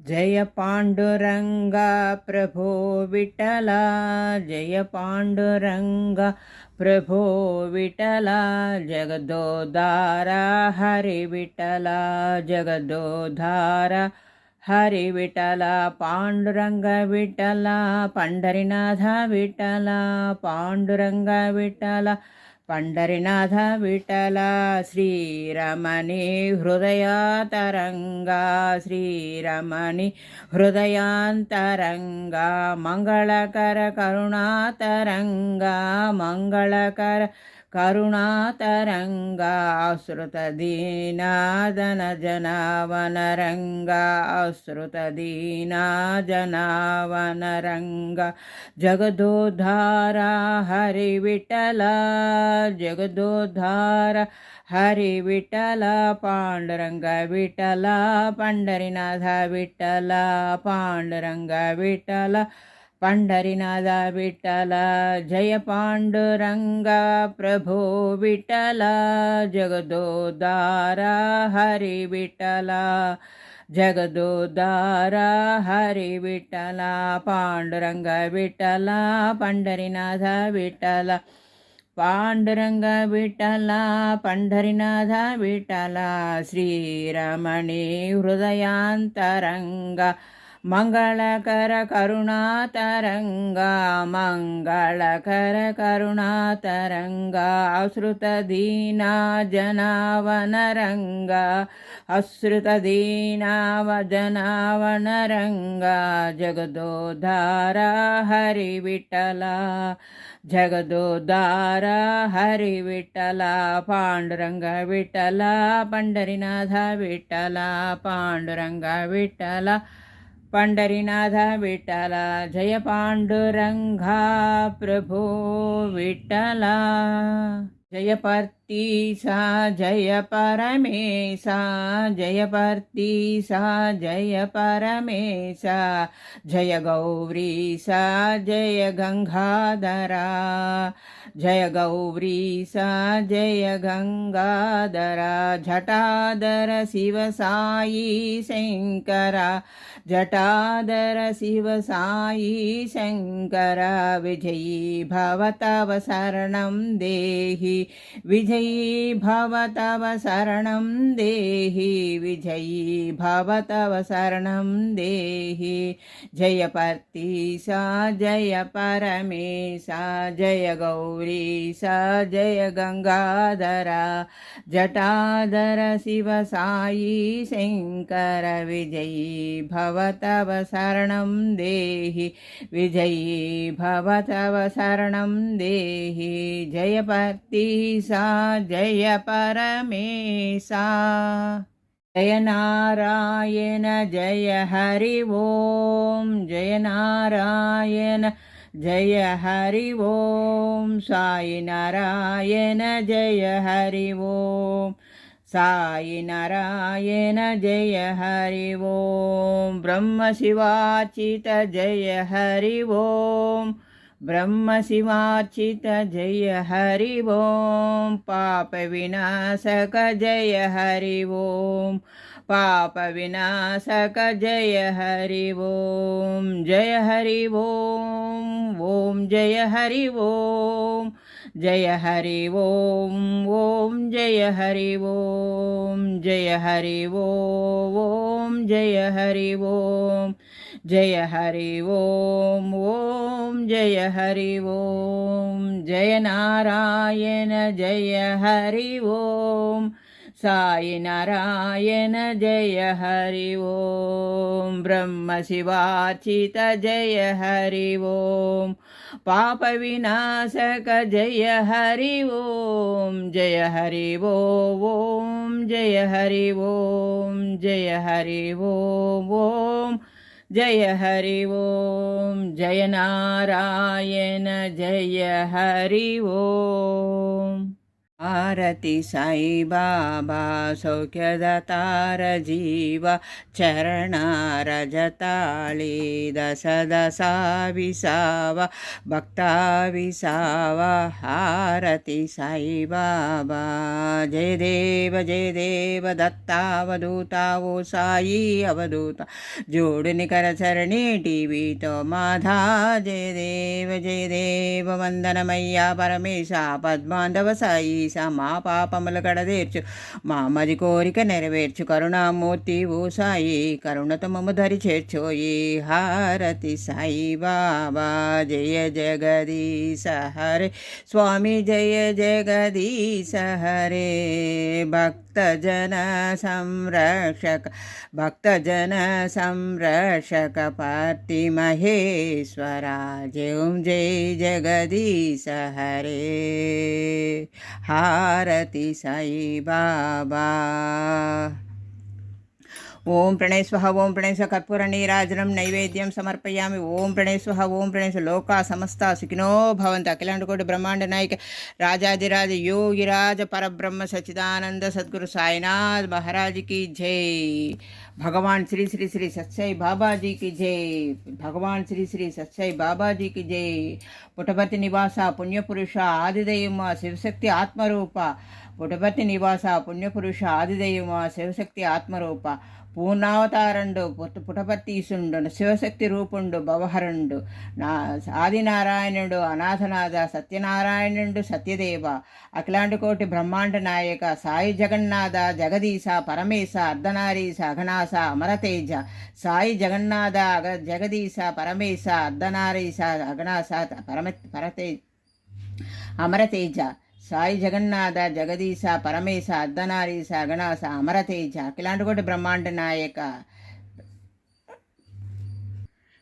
जय पांडुरंग प्रभो विठला, जय पांडुरंग प्रभो विठला, जगदोद्धारा हरि विठला, जगदोद्धारा हरि विठला, पांडुरंग विठला, पंढरीनाथ विठला, पांडुरंग विठला, पंढरीनाथ विठला, श्रीरमणी हृदयातरंगा, श्रीरमणी हृदयांतरंगा, मंगलकर करुणातरंगा, मंगलकर करुणातरंगा, श्रुत दीनादन जनावनरंगा, श्रुत दीना जनावनरंगा, जगदोद्धारा हरि विठला, जगदोद्धारा हरि विठला, पांडुरंग विठला, पंढरीनाथ विठला, पांडुरंग विठला, पंढरीनाथ विठला, जय पांडुरंग प्रभो विठला, जगदोद्धारा हरि विठला, जगदोद्धारा हरि विठला, पांडुरंग विठला, पंढरीनाथ विठला, पांडुरंग विठला, पंढरीनाथ विठला, श्रीरमणी हृदयांतरंगा, मंगलकर करुणातरंगा, मंगलकर करुणातरंगा, श्रुत दीना जनावनरंगा, अश्रुत दीना जनावनरंगा, जगदोद्धारा हरि विठला, जगदोद्धारा हरि विठला, पांडुरंग विठला, पंढरीनाथ विठला, पांडुरंग विठला, पंढरीनाथ विठला, जय पांडुरंगा प्रभो विठला, जय पर्तीसा जय परमेशा, जय पर्तीसा जय परमेशा, जय गौरीसा जय गंगाधरा, जय गौरीसा जय गंगाधरा, जटाधर शिव साई शंकरा, जटाधर शिव साई शंकरा, विजयी भव तव शरणं देहि, विजयी भव तव शरणं देहि, विजयी भव तव शरणं देहि, जय पर्तीसा जय परमेशा, जय गौरीसा जय गंगाधरा, जटाधर शिव साई शंकर, विजयी भव तव शरणं देहि, विजयी भव तव शरणं देहि, जय पर्तीसा जय परमेशा, जय नारायण जय हरि ओम, जय नारायण जय हरि ओम, साई नारायण जय हरि ओम, साई नारायण जय हरि ओम, ब्रह्म शिवार्चित जय हरि ओम, ब्रह्म शिवार्चित जय हरि ओम, पाप विनाशक जय हरि ओम, पाप विनाशक जय हरि ओम, जय हरि ओम, ओम जय हरि ओम, जय हरि ओम, ओम जय हरि ओम, जय हरि ओम, जय हरि ओम, जय हरि ओम, ओम जय हरि ओम, जय नारायण जय हरि ओम, साई नारायण जय हरि ओम, ब्रह्म शिवार्चित जय हरि ओम, पाप विनाशक जय हरि ओम, जय हरि ओम, जय हरि ओम, जय हरि ओम, जय हरि ओम, जय नारायण जय हरि ओम। ಆರತಿ ಸಾಯಿ ಬಾಬಾ ಸೌಖ್ಯದಾತಾರ ಜೀವ ಚರಣ ರಜತಾಳಿ ದಸ ದಸ ವಿಸಾವ ಭಕ್ತ ವಿಸಾವ ಆರತಿ ಸಾಯಿ ಬಾಬಾ ಜಯ ದೇವ ದತ್ತಾವಧೂತಾವೋ ಸಾಯಿ ಅವಧೂತ जोड़ने कर चरणी टीवी तो माधा जय देव वंदन मैया परमेशा पद्मांधव साई सा మా పాపముల కడదేర్చు మా మది కోరిక నెరవేర్చు కరుణామూర్తి ఓ సాయి కరుణతో మమ్మ ధరి చేర్చోయి హారతి సాయి బాబా జయ జగదీశ హరే స్వామి జయ జగదీశ హరే భక్తజన సంరక్షక పార్తి మహేశ్వర జయ జగదీశ హరే హారతి సాయి బాబా ఓం ప్రణయ స్వహ ఓం ప్రణయ స్వ కర్పూర నీరాజనం నైవేద్యం సమర్పయామి ఓం ప్రణయ స్వహ ఓం ప్రణయ స్వ లోకా సమస్త సుఖినో భవంతు అఖిలాండకోటి బ్రహ్మాండ నాయక రాజాదిరాజ యోగిరాజ పరబ్రహ్మ సచ్చిదానంద సద్గురు సాయినాథ్ మహారాజ్ की जय भगवान श्री श्री श्री सत्साई बाबा जी की जय भगवान श्री श्री सत्साई बाबा जी की जय पुटपति निवास पुण्यपुरुष आदिदैव शिवशक्ति आत्मरूप पुटपति निवास पुण्यपुरुष आदिदैव शिवशक्ति आत्मरूप పూర్ణావతారండు పుటపత్తీసుండు శివశక్తి రూపుండు భవహరుండు ఆదినారాయణుడు అనాథనాథ సత్యనారాయణుడు సత్యదేవ అఖిలాండ కోటి బ్రహ్మాండ నాయక సాయి జగన్నాథ జగదీశ పరమేశ అర్ధనారీశ అఘనాశ అమరతేజ సాయి జగన్నాథ జగదీశ పరమేశ అర్ధనారీశ అఘనాశ అమరతేజ సాయి జగన్నాథ జగదీశ పరమేశ అర్ధనారీశ అగణాశ అమరతేజ అఖిలాండకోటి బ్రహ్మాండ నాయక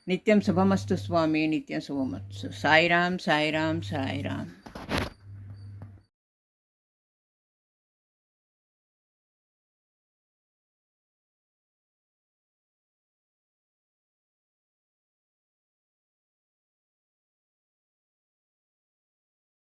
నిత్యం శుభమస్తు స్వామి నిత్యం శుభమస్తు సాయిరాం సాయిరాం సాయిరాం